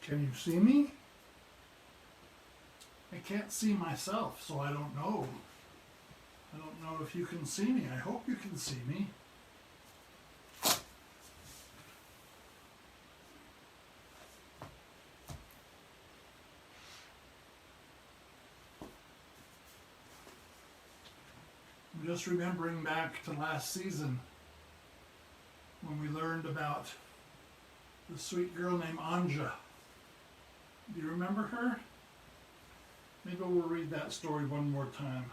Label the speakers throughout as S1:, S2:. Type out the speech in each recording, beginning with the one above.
S1: Can you see me? I can't see myself, so I don't know. I don't know if you can see me. I hope you can see me. I'm just remembering back to last season when we learned about the sweet girl named Anja. Do you remember her? Maybe we'll read that story one more time.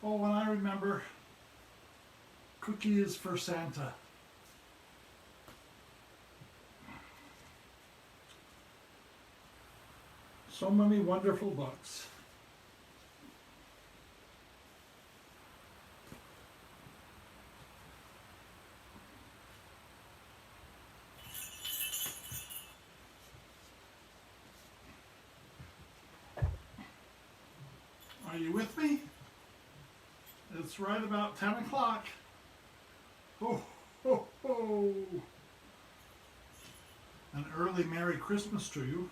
S1: Oh, and I remember cookie is for Santa. So many wonderful books. Are you with me? It's right about 10 o'clock. Ho, ho, ho. An early Merry Christmas to you.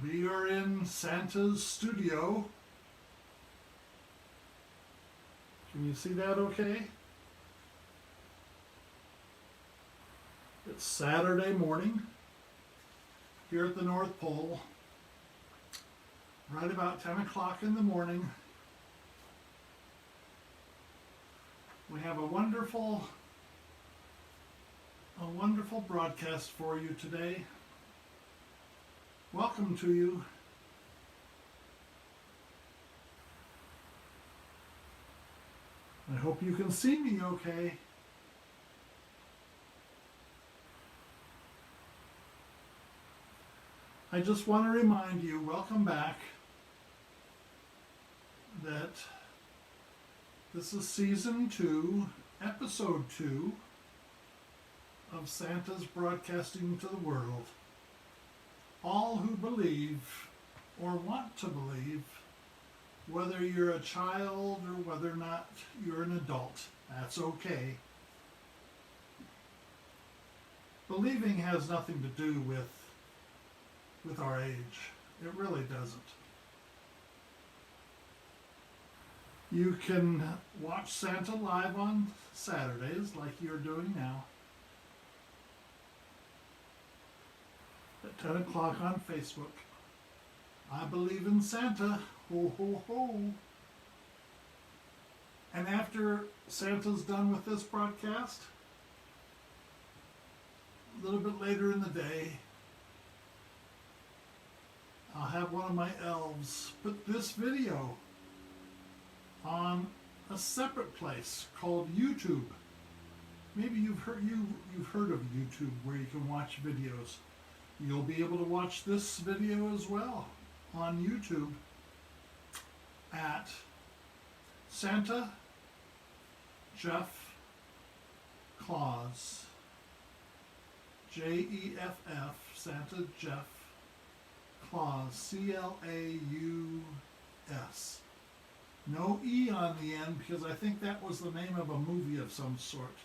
S1: We are in Santa's studio. Can you see that okay? It's Saturday morning here at the North Pole, right about 10 o'clock in the morning. We have a wonderful broadcast for you today. Welcome to you. I hope you can see me okay. I just want to remind you, welcome back, that this is Season 2, Episode 2 of Santa's Broadcasting to the World. All who believe or want to believe, whether you're a child or whether or not you're an adult, that's okay. Believing has nothing to do with our age. It really doesn't. You can watch Santa live on Saturdays like you're doing now at 10 o'clock on Facebook. I believe in Santa. Ho, ho, ho. And after Santa's done with this broadcast, a little bit later in the day, I'll have one of my elves put this video on a separate place called YouTube. Maybe you've heard of YouTube where you can watch videos. You'll be able to watch this video as well on YouTube at SantaJeffClaus. Jeff, Santa Jeff Claus, C-L-A-U-S. No E on the end because I think that was the name of a movie of some sort.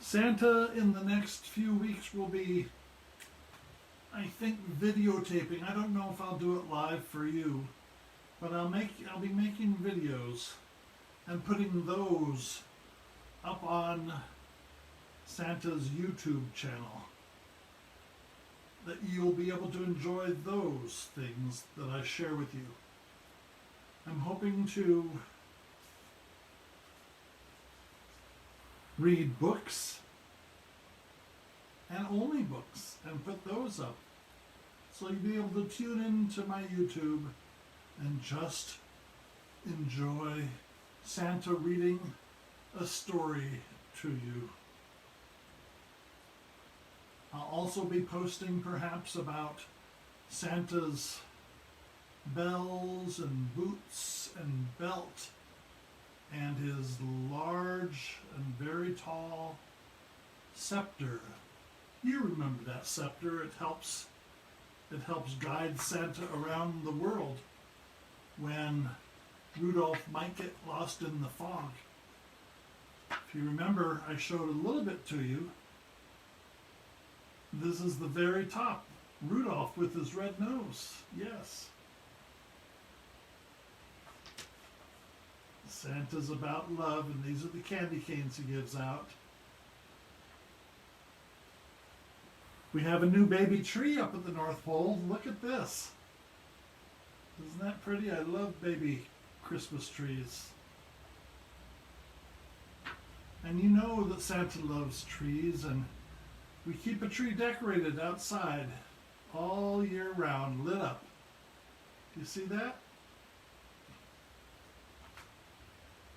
S1: Santa in the next few weeks will be, I think, videotaping. I don't know if I'll do it live for you, but I'll be making videos and putting those up on Santa's YouTube channel, that you'll be able to enjoy those things that I share with you. I'm hoping to read books, and only books, and put those up. So you'll be able to tune into my YouTube and just enjoy Santa reading a story to you. I'll also be posting perhaps about Santa's bells and boots and belt and his large and very tall scepter. You remember that scepter. It helps guide Santa around the world when Rudolph might get lost in the fog. If you remember, I showed a little bit to you. This is the very top. Rudolph with his red nose. Yes. Santa's about love, and these are the candy canes he gives out. We have a new baby tree up at the North Pole. Look at this. Isn't that pretty? I love baby Christmas trees. And you know that Santa loves trees, and we keep a tree decorated outside all year round, lit up. Do you see that?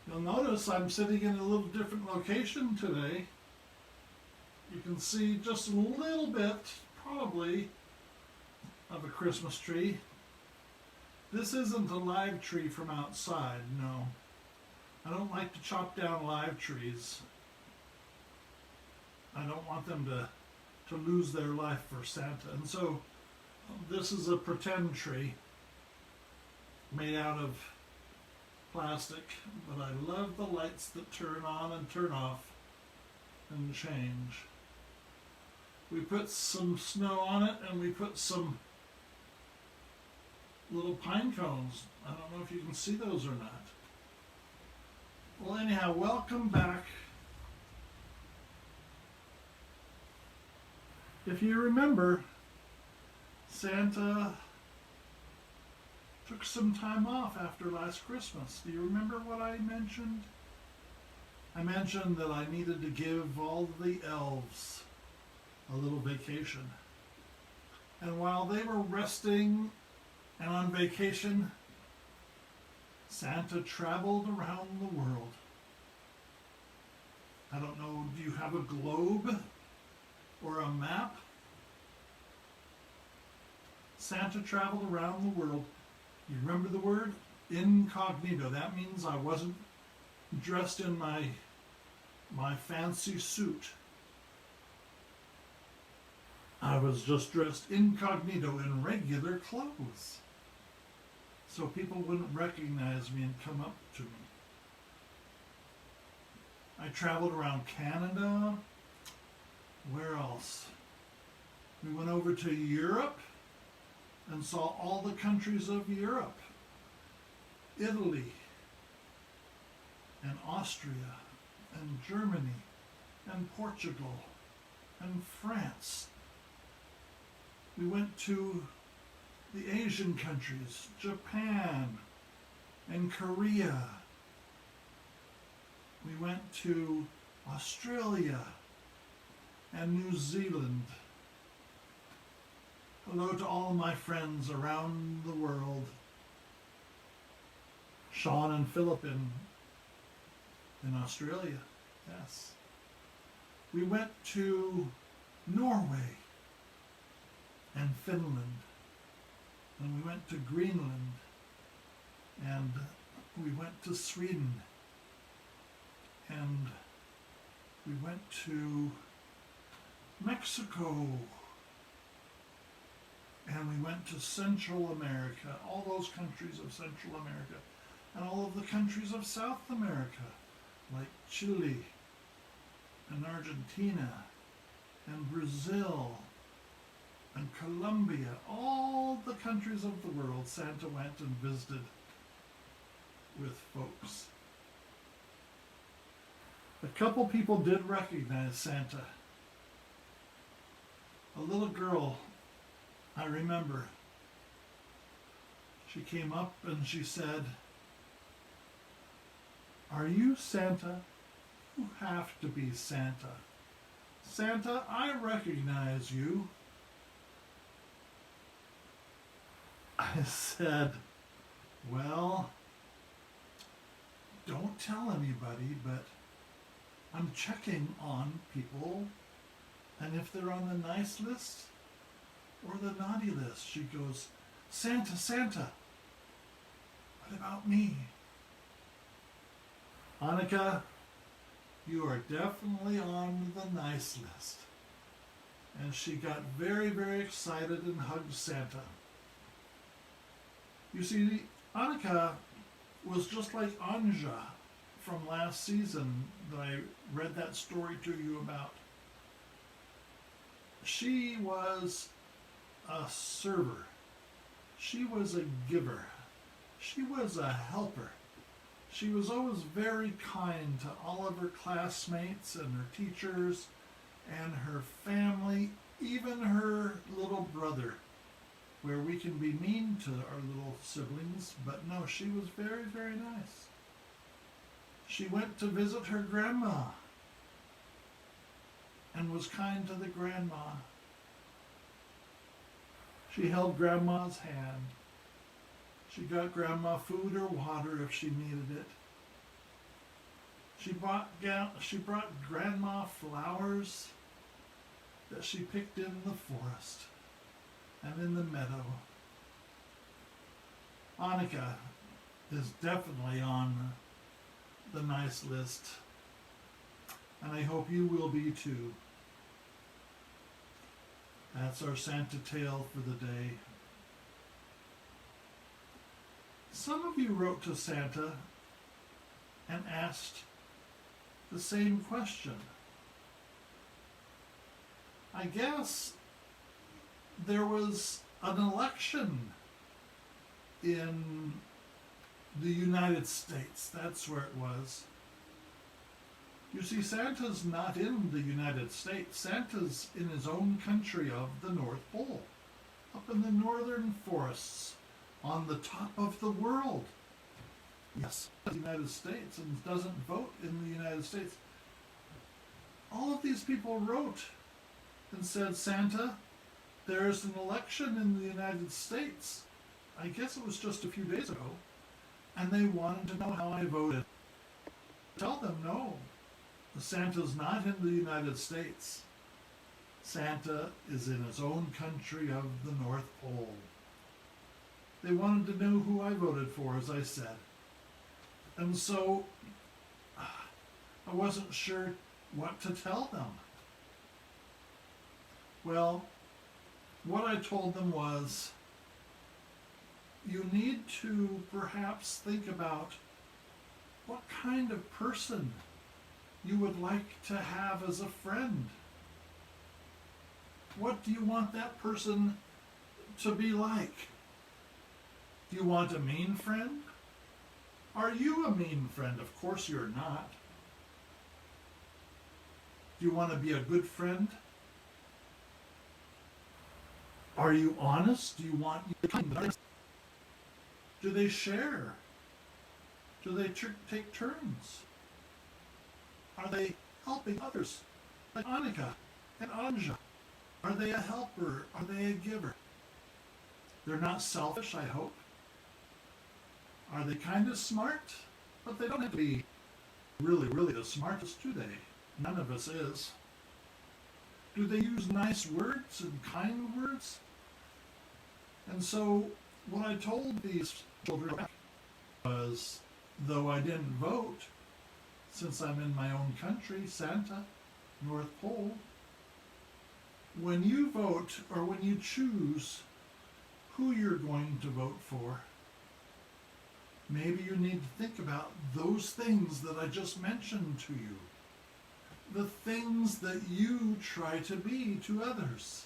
S1: You'll notice I'm sitting in a little different location today. You can see just a little bit, probably, of a Christmas tree. This isn't a live tree from outside, no. I don't like to chop down live trees. I don't want them to lose their life for Santa. And so this is a pretend tree made out of plastic, but I love the lights that turn on and turn off and change. We put some snow on it, and we put some little pine cones. I don't know if you can see those or not. Well, anyhow, welcome back. If you remember, Santa took some time off after last Christmas. Do you remember what I mentioned? I mentioned that I needed to give all the elves a little vacation. And while they were resting and on vacation, Santa traveled around the world. I don't know, do you have a globe or a map? Santa traveled around the world. You remember the word? Incognito. That means I wasn't dressed in my fancy suit. I was just dressed incognito in regular clothes, so people wouldn't recognize me and come up to me. I traveled around Canada. Where else? We went over to Europe and saw all the countries of Europe. Italy and Austria and Germany and Portugal and France. We went to the Asian countries, Japan and Korea. We went to Australia and New Zealand. Hello to all my friends around the world. Sean and Philip in Australia, yes. We went to Norway and Finland, and we went to Greenland, and we went to Sweden, and we went to Mexico, and we went to Central America, all those countries of Central America, and all of the countries of South America, like Chile, and Argentina, and Brazil, and Colombia, all the countries of the world. Santa went and visited with folks. A couple people did recognize Santa. A little girl, I remember, she came up and she said, "Are you Santa? You have to be Santa. Santa, I recognize you." I said, "Well, don't tell anybody, but I'm checking on people, and if they're on the nice list or the naughty list." She goes, "Santa, Santa, what about me?" Annika, you are definitely on the nice list. And she got very, very excited and hugged Santa. You see, Annika was just like Anja from last season that I read that story to you about. She was a server. She was a giver. She was a helper. She was always very kind to all of her classmates and her teachers and her family, even her little brother, where we can be mean to our little siblings, but no, she was very, very nice. She went to visit her grandma and was kind to the grandma. She held grandma's hand. She got grandma food or water if she needed it. She brought grandma flowers that she picked in the forest and in the meadow. Annika is definitely on the nice list, and I hope you will be too. That's our Santa tale for the day. Some of you wrote to Santa and asked the same question. I guess there was an election in the United States. That's where it was. You see, Santa's not in the United States. Santa's in his own country of the North Pole, up in the northern forests, on the top of the world. Yes, the United States, and doesn't vote in the United States. All of these people wrote and said, Santa, there's an election in the United States. I guess it was just a few days ago. And they wanted to know how I voted. Tell them no. Santa's not in the United States. Santa is in his own country of the North Pole. They wanted to know who I voted for, as I said. And so I wasn't sure what to tell them. Well, what I told them was, you need to perhaps think about what kind of person you would like to have as a friend. What do you want that person to be like? Do you want a mean friend? Are you a mean friend? Of course you're not. Do you want to be a good friend? Are you honest? Do you want to be kind? Do they share? Do they take turns? Are they helping others? Like Annika and Anja. Are they a helper? Are they a giver? They're not selfish, I hope. Are they kind of smart? But they don't have to be really, really the smartest, do they? None of us is. Do they use nice words and kind words? And so what I told these children was, though I didn't vote, since I'm in my own country, Santa, North Pole, when you vote or when you choose who you're going to vote for, maybe you need to think about those things that I just mentioned to you. The things that you try to be to others.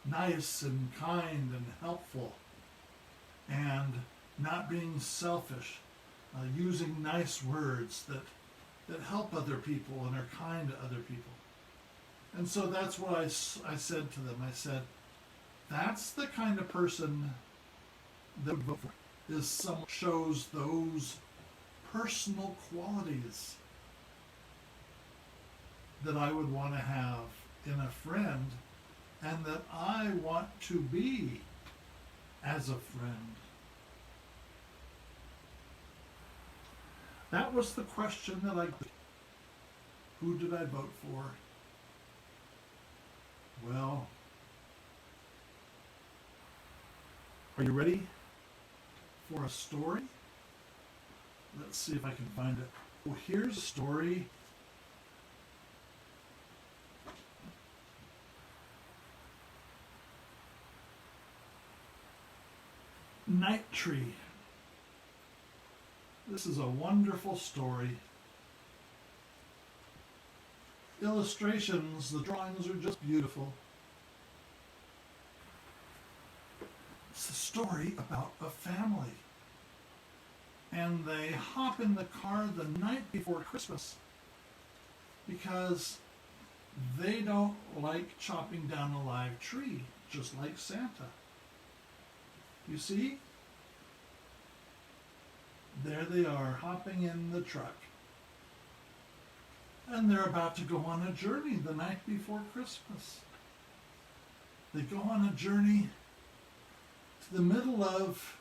S1: Nice and kind and helpful, and not being selfish, using nice words that help other people and are kind to other people. And so that's what I said to them. I said, that's the kind of person that would vote for, is someone who shows those personal qualities that I would want to have in a friend and that I want to be as a friend. That was the question that I got. Who did I vote for? Well, are you ready for a story? Let's see if I can find it. Well, here's a story. Night Tree. This is a wonderful story. Illustrations, the drawings are just beautiful. It's a story about a family. And they hop in the car the night before Christmas because they don't like chopping down a live tree, just like Santa. You see? There they are, hopping in the truck. And they're about to go on a journey the night before Christmas. They go on a journey to the middle of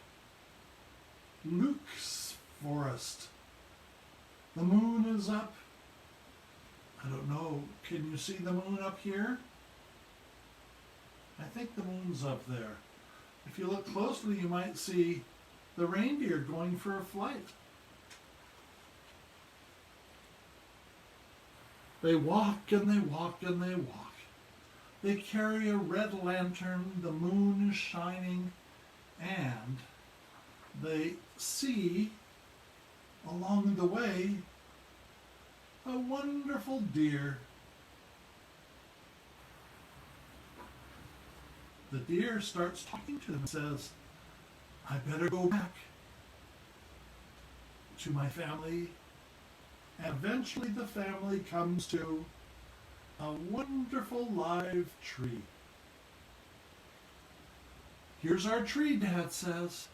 S1: Luke's forest. The moon is up. I don't know, can you see the moon up here? I think the moon's up there. If you look closely, you might see the reindeer going for a flight. They walk and they walk and they walk. They carry a red lantern, the moon is shining, and they see along the way a wonderful deer. The deer starts talking to them and says, I better go back to my family. And eventually the family comes to a wonderful live tree. Here's our tree, Dad says.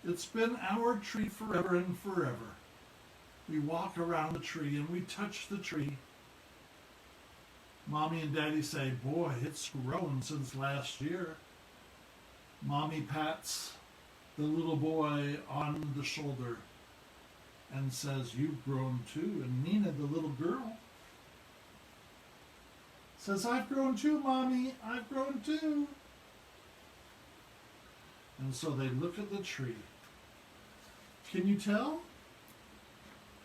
S1: It's been our tree forever and forever. We walk around the tree and we touch the tree. Mommy and Daddy say, boy, it's grown since last year. Mommy pats the little boy on the shoulder and says, you've grown too. And Nina, the little girl, says, I've grown too, Mommy, I've grown too. And so they look at the tree. Can you tell?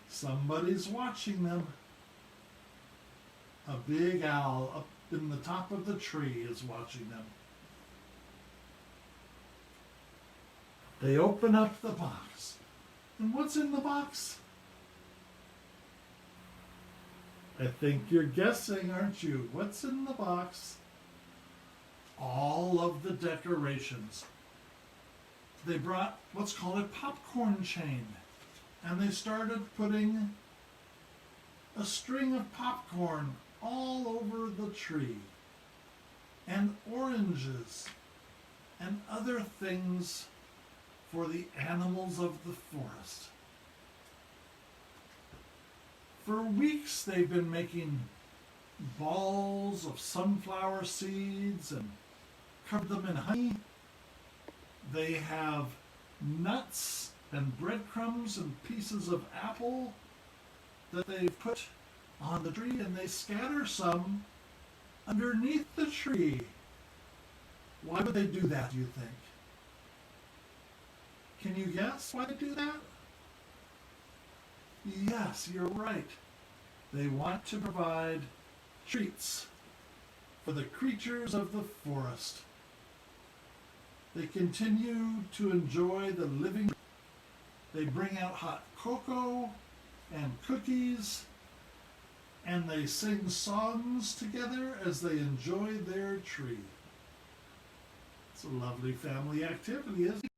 S1: Somebody's watching them. A big owl up in the top of the tree is watching them. They open up the box. And what's in the box? I think you're guessing, aren't you? What's in the box? All of the decorations. They brought what's called a popcorn chain. And they started putting a string of popcorn all over the tree. And oranges and other things for the animals of the forest. For weeks they've been making balls of sunflower seeds and covered them in honey. They have nuts and breadcrumbs and pieces of apple that they've put on the tree, and they scatter some underneath the tree. Why would they do that, do you think? Can you guess why they do that? Yes, you're right. They want to provide treats for the creatures of the forest. They continue to enjoy the living. They bring out hot cocoa and cookies, and they sing songs together as they enjoy their tree. It's a lovely family activity, isn't it?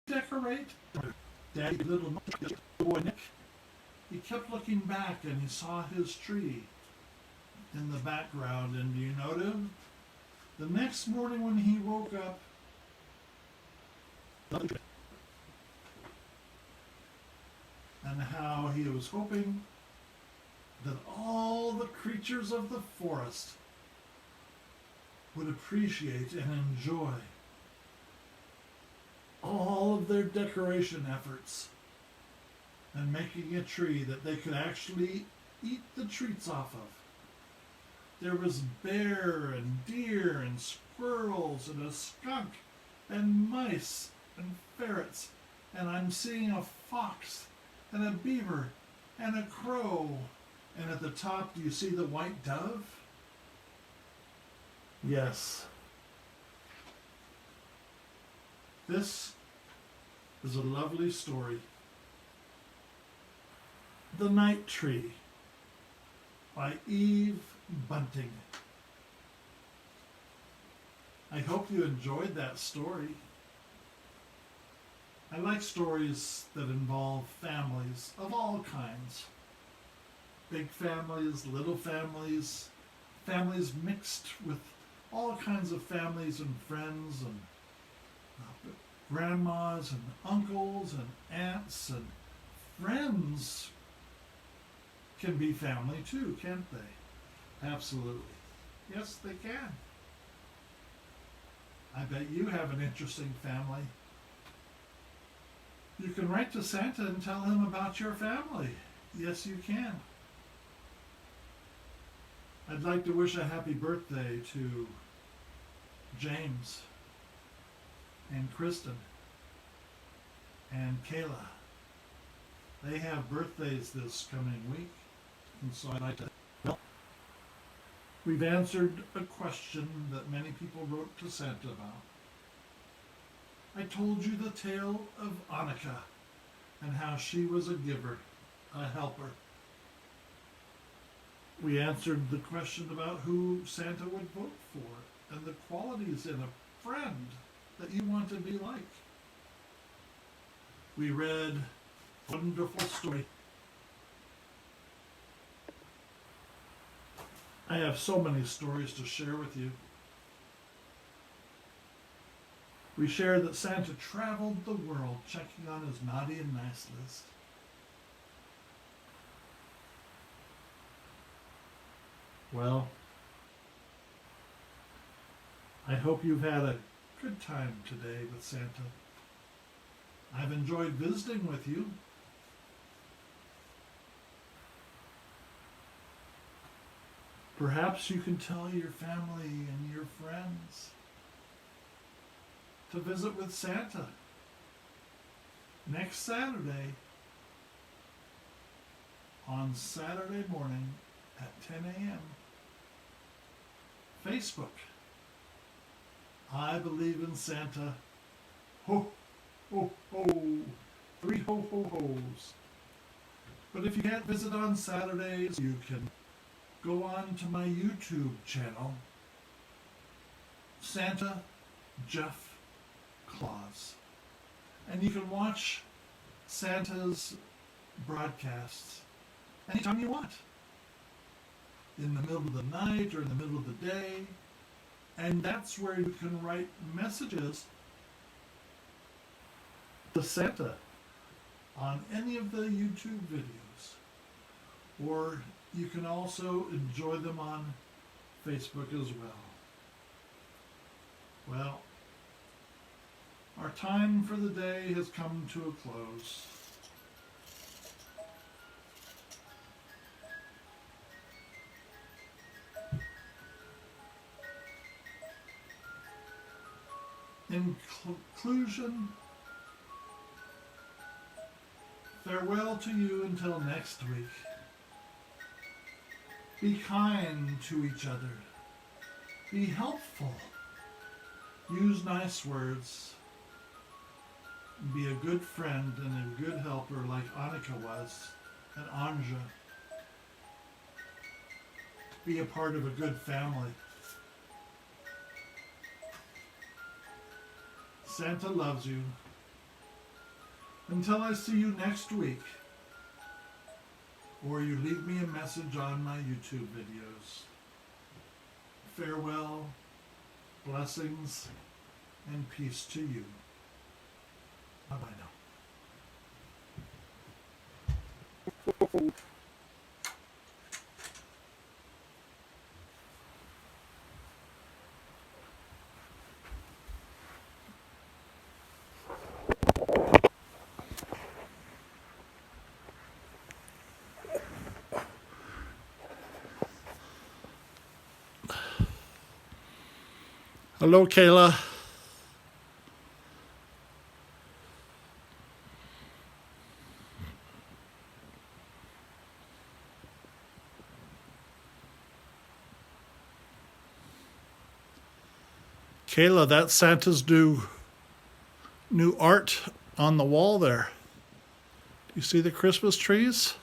S1: Decorate. Daddy, little boy Nick, he kept looking back and he saw his tree in the background. And do you notice? The next morning when he woke up, and how he was hoping that all the creatures of the forest would appreciate and enjoy all of their decoration efforts and making a tree that they could actually eat the treats off of. There was bear and deer and squirrels and a skunk and mice and ferrets, and I'm seeing a fox and a beaver and a crow. And at the top, do you see the white dove? Yes. This is a lovely story. The Night Tree by Eve Bunting. I hope you enjoyed that story. I like stories that involve families of all kinds. Big families, little families, families mixed with all kinds of families and friends, and grandmas and uncles and aunts, and friends can be family too, can't they? Absolutely. Yes, they can. I bet you have an interesting family. You can write to Santa and tell him about your family. Yes, you can. I'd like to wish a happy birthday to James and Kristen and Kayla. They have birthdays this coming week, and so I'd like to... Well, we've answered a question that many people wrote to Santa about. I told you the tale of Annika and how she was a giver, a helper. We answered the question about who Santa would vote for and the qualities in a friend that you want to be like. We read a wonderful story. I have so many stories to share with you. We shared that Santa traveled the world checking on his naughty and nice list. Well, I hope you've had a good time today with Santa. I've enjoyed visiting with you. Perhaps you can tell your family and your friends to visit with Santa next Saturday, on Saturday morning at 10 a.m. Facebook. I believe in Santa. Ho, ho, ho. 3 ho, ho, ho's. But if you can't visit on Saturdays, you can go on to my YouTube channel, SantaJeffClaus, and you can watch Santa's broadcasts anytime you want, in the middle of the night or in the middle of the day, and that's where you can write messages to Santa on any of the YouTube videos, or you can also enjoy them on Facebook as well. Well, our time for the day has come to a close. In conclusion, farewell to you until next week. Be kind to each other. Be helpful. Use nice words. Be a good friend and a good helper like Annika was, and Anja. Be a part of a good family. Santa loves you. Until I see you next week, or you leave me a message on my YouTube videos. Farewell, blessings, and peace to you. Bye-bye now. Hello, Kayla. Kayla, that's Santa's new art on the wall there. Do you see the Christmas trees?